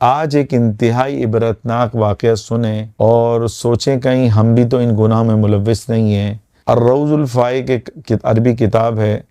आज एक इंतहाई इबरतनाक वाक़या सुने और सोचें कहीं हम भी तो इन गुनाह में मुलव्विस नहीं हैं। अर्रौज़ुल फ़ाइक़ एक अरबी किताब है,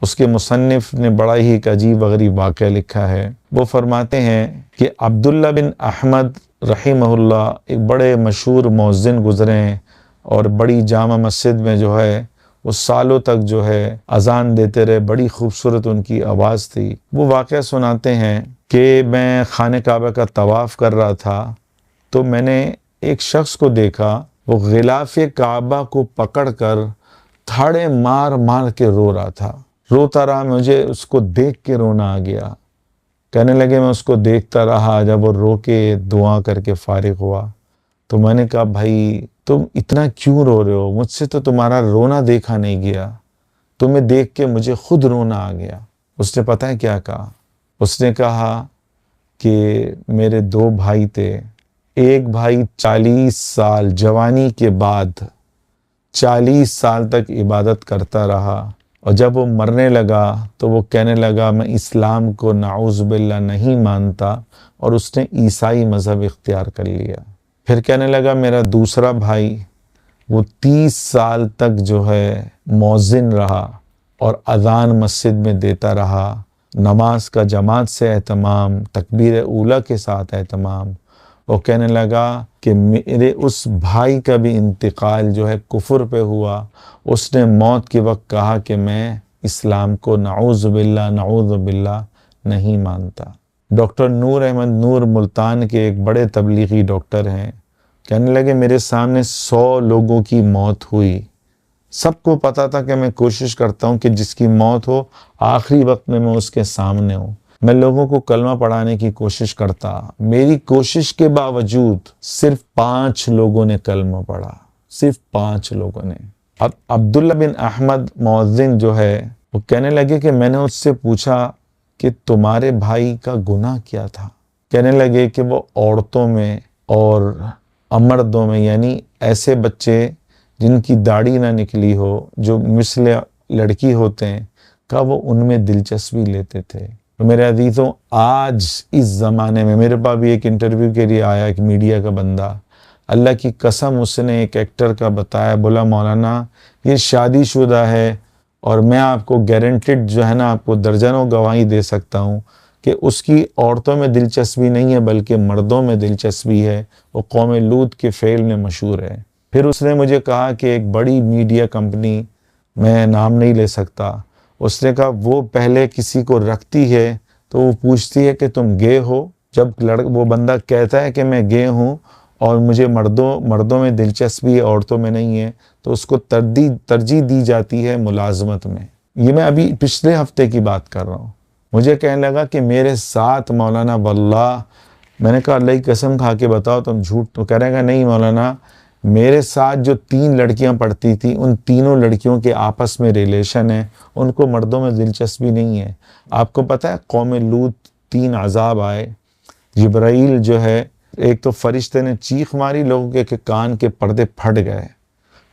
उसके मुसन्निफ़ ने बड़ा ही एक अजीब व गरीब वाक़या लिखा है। वो फरमाते हैं कि अब्दुल्ला बिन अहमद रहिमहुल्लाह एक बड़े मशहूर मुअज़्ज़िन गुज़रे हैं और बड़ी जामा मस्जिद में जो है वो सालों तक जो है अज़ान देते रहे। बड़ी खूबसूरत उनकी आवाज़ थी। वो वाक़या सुनाते हैं कि मैं खाने काबा का तवाफ़ कर रहा था तो मैंने एक शख्स को देखा, वो गिलाफ़े काबा को पकड़कर थाड़े मार मार के रो रहा था। रोता रहा, मुझे उसको देख के रोना आ गया। कहने लगे मैं उसको देखता रहा, जब वो रो के दुआ करके फारिग हुआ तो मैंने कहा भाई तुम इतना क्यों रो रहे हो? मुझसे तो तुम्हारा रोना देखा नहीं गया, तुम्हें देख के मुझे खुद रोना आ गया। उसने पता है क्या कहा? उसने कहा कि मेरे 2 भाई थे, एक भाई 40 साल जवानी के बाद 40 साल तक इबादत करता रहा और जब वो मरने लगा तो वो कहने लगा मैं इस्लाम को नाउज़ बिल्लाह नहीं मानता और उसने ईसाई मज़हब इख्तियार कर लिया। फिर कहने लगा मेरा दूसरा भाई वो 30 साल तक जो है मौज़िन रहा और अज़ान मस्जिद में देता रहा, नमाज का जमात से एहतमाम, तकबीर ऊला के साथ एहतमाम। वो कहने लगा कि मेरे उस भाई का भी इंतकाल जो है कुफ्र पे हुआ। उसने मौत के वक्त कहा कि मैं इस्लाम को नाउज़ बिल्लाह नहीं मानता। डॉक्टर नूर अहमद नूर मुल्तान के एक बड़े तबलीगी डॉक्टर हैं, कहने लगे मेरे सामने 100 लोगों की मौत हुई। सबको पता था कि मैं कोशिश करता हूँ कि जिसकी मौत हो आखिरी वक्त में मैं उसके सामने हूँ। मैं लोगों को कलमा पढ़ाने की कोशिश करता, मेरी कोशिश के बावजूद सिर्फ 5 लोगों ने कलमा पढ़ा, सिर्फ 5 लोगों ने। अब अब्दुल्ला बिन अहमद मुअज़्ज़िन जो है वो कहने लगे कि मैंने उससे पूछा कि तुम्हारे भाई का गुनाह क्या था? कहने लगे कि वो औरतों में और मर्दों में, यानी ऐसे बच्चे जिनकी दाढ़ी ना निकली हो, जो मिसले लड़की होते हैं, का वो उनमें दिलचस्पी लेते थे। तो मेरे अज़ीज़ों, आज इस ज़माने में मेरे पास भी एक इंटरव्यू के लिए आया एक मीडिया का बंदा, अल्लाह की कसम उसने एक एक्टर का बताया, बोला मौलाना ये शादीशुदा है और मैं आपको गारंटेड जो है ना आपको दर्जनों गवाही दे सकता हूँ कि उसकी औरतों में दिलचस्पी नहीं है बल्कि मर्दों में दिलचस्पी है। वो कौम लूत के फ़ेल में मशहूर है। फिर उसने मुझे कहा कि एक बड़ी मीडिया कंपनी, मैं नाम नहीं ले सकता, उसने कहा वो पहले किसी को रखती है तो वो पूछती है कि तुम गे हो। जब वो बंदा कहता है कि मैं गे हूँ और मुझे मर्दों में दिलचस्पी है, औरतों में नहीं है, तो उसको तरजीह दी जाती है मुलाजमत में। ये मैं अभी पिछले हफ्ते की बात कर रहा हूँ। मुझे कहने लगा कि मेरे साथ मौलाना वल्लाह, मैंने कहा अल्लाह की कसम खा के बताओ तुम झूठ। तो कह रहेगा नहीं मौलाना, मेरे साथ जो 3 लड़कियां पढ़ती थी उन तीनों लड़कियों के आपस में रिलेशन है, उनको मर्दों में दिलचस्पी नहीं है। आपको पता है कौम लूत 3 अजाब आए। जिब्राइल जो है, एक तो फरिश्ते ने चीख मारी, लोगों के कान के पर्दे फट गए।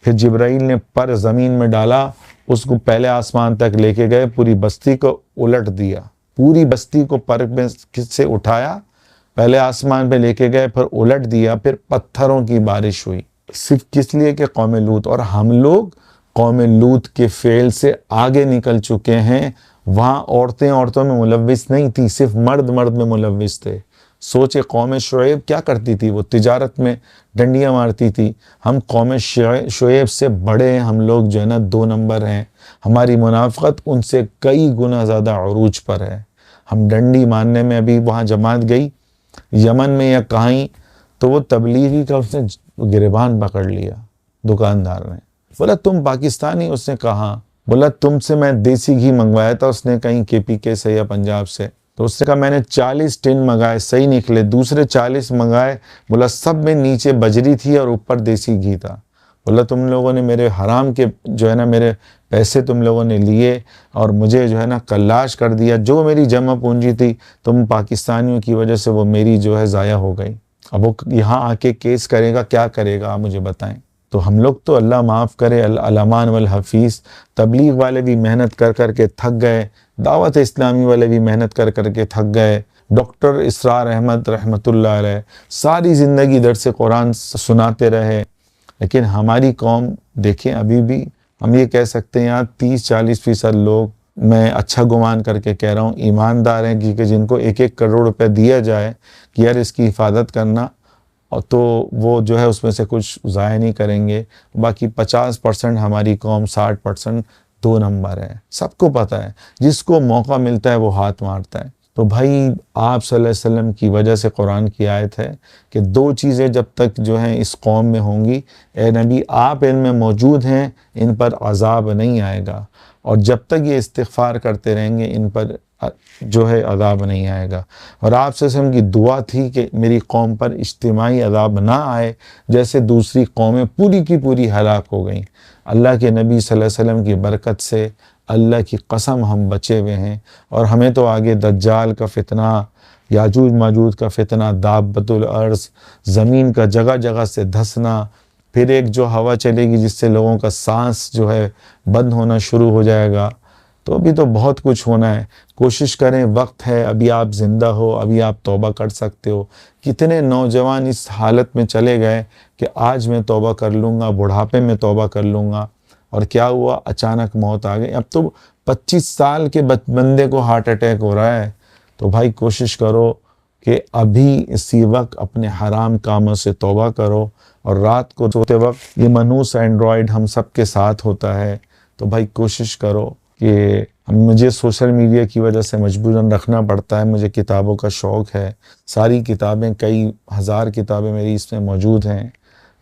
फिर जिब्राइल ने पर ज़मीन में डाला, उसको पहले आसमान तक लेके गए, पूरी बस्ती को उलट दिया, पूरी बस्ती को पर में से उठाया, पहले आसमान पे लेके गए, फिर उलट दिया, फिर पत्थरों की बारिश हुई। सिर्फ किस लिए कि कौम लूत। और हम लोग कौम लूत के फेल से आगे निकल चुके हैं। वहाँ औरतों में मुलव्विस नहीं थी, सिर्फ मर्द में मुलव्विस थे। सोचे कौम शुएब क्या करती थी, वो तिजारत में डंडियाँ मारती थी। हम कौम शुएब से बड़े हैं, हम लोग जो है ना 2 नंबर हैं। हमारी मुनाफ़क़त उनसे कई गुना ज़्यादा अरूज पर है। हम डंडी मारने में, अभी वहाँ जमात गई यमन में या कहीं, तो वो तबलीगी का उसने गिरबान पकड़ लिया। दुकानदार ने बोला तुम पाकिस्तानी? उसने कहा। बोला तुमसे मैं देसी घी मंगवाया था, उसने कहीं KPK से या पंजाब से। तो उसने कहा मैंने 40 टिन मंगाए, सही निकले। दूसरे 40 मंगाए, बोला सब में नीचे बजरी थी और ऊपर देसी घी था। बोला तुम लोगों ने मेरे हराम के जो है ना मेरे पैसे तुम लोगों ने लिए और मुझे जो है ना कल्लाश कर दिया। जो मेरी जमा पूंजी थी तुम पाकिस्तानियों की वजह से वो मेरी जो है ज़ाया हो गई। अब वो यहाँ आके केस करेगा, क्या करेगा आप मुझे बताएं। तो हम लोग तो अल्लाह माफ़ करे, अल-अमान वल हफीज़, तबलीग वाले भी मेहनत कर कर के थक गए, दावत इस्लामी वाले भी मेहनत कर कर के थक गए, डॉक्टर इसरार अहमद रहमतुल्लाह अलैह सारी ज़िंदगी दर्स कुरान सुनाते रहे, लेकिन हमारी कौम देखें अभी भी हम ये कह सकते हैं यहाँ 30-40% लोग, मैं अच्छा गुमान करके कह रहा हूँ, ईमानदार हैं कि जिनको 1-1 करोड़ रुपए दिया जाए कि यार इसकी हिफाजत करना, और तो वो जो है उसमें से कुछ ज़ाया नहीं करेंगे। बाकी 50% हमारी कौम, 60% 2 नंबर है। सबको पता है, जिसको मौका मिलता है वो हाथ मारता है। तो भाई आप सल्लल्लाहु अलैहि वसल्लम की वजह से कुरान की आयत है कि 2 चीज़ें जब तक जो हैं इस कौम में होंगी, ए नबी आप इनमें मौजूद हैं, इन पर अज़ाब नहीं आएगा, और जब तक ये इस्तिग़फ़ार करते रहेंगे इन पर जो है अज़ाब नहीं आएगा। और आप सल्लल्लाहु अलैहि वसल्लम की दुआ थी कि मेरी कौम पर इज्तिमाई अज़ाब ना आए, जैसे दूसरी कौमें पूरी की पूरी हलाक हो गईं। अल्लाह के नबी सल्लल्लाहु अलैहि वसल्लम की बरकत से अल्लाह की कसम हम बचे हुए हैं, और हमें तो आगे दज्जाल का फितना, याजूज माजूज का फितना, दाब्बतुल अर्ज़, ज़मीन का जगह जगह से धंसना, फिर एक जो हवा चलेगी जिससे लोगों का सांस जो है बंद होना शुरू हो जाएगा। तो अभी तो बहुत कुछ होना है। कोशिश करें, वक्त है, अभी आप ज़िंदा हो, अभी आप तौबा कर सकते हो। कितने नौजवान इस हालत में चले गए कि आज मैं तौबा कर लूँगा, बुढ़ापे में तौबा कर लूँगा, और क्या हुआ, अचानक मौत आ गई। अब तो 25 साल के बंदे को हार्ट अटैक हो रहा है। तो भाई कोशिश करो कि अभी इसी वक्त अपने हराम कामों से तौबा करो, और रात को सोते वक्त ये मनूस एंड्रॉयड हम सब के साथ होता है। तो भाई कोशिश करो कि मुझे सोशल मीडिया की वजह से मजबूरन रखना पड़ता है, मुझे किताबों का शौक़ है, सारी किताबें, कई हज़ार किताबें मेरी इसमें मौजूद हैं,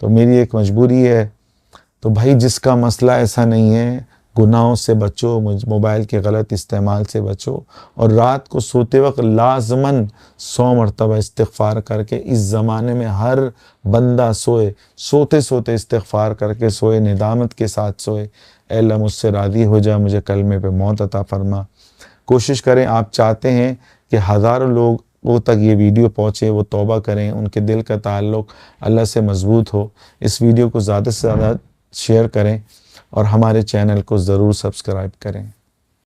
तो मेरी एक मजबूरी है। तो भाई जिसका मसला ऐसा नहीं है, गुनाहों से बचो, मोबाइल के गलत इस्तेमाल से बचो, और रात को सोते वक्त लाजमन 100 मरतबा इस्तिग़फ़ार करके, इस ज़माने में हर बंदा सोए, सोते सोते इस्तिग़फ़ार करके सोए, निदामत के साथ सोए, ऐ अल्लाह मुझसे राज़ी हो जा, मुझे कलमे पे मौत अता फरमा। कोशिश करें, आप चाहते हैं कि हज़ारों लोगों तक ये वीडियो पहुँचे, वो तौबा करें, उनके दिल का ताल्लुक़ अल्लाह से मज़बूत हो। इस वीडियो को ज़्यादा से ज़्यादा शेयर करें, और हमारे चैनल को ज़रूर सब्सक्राइब करें।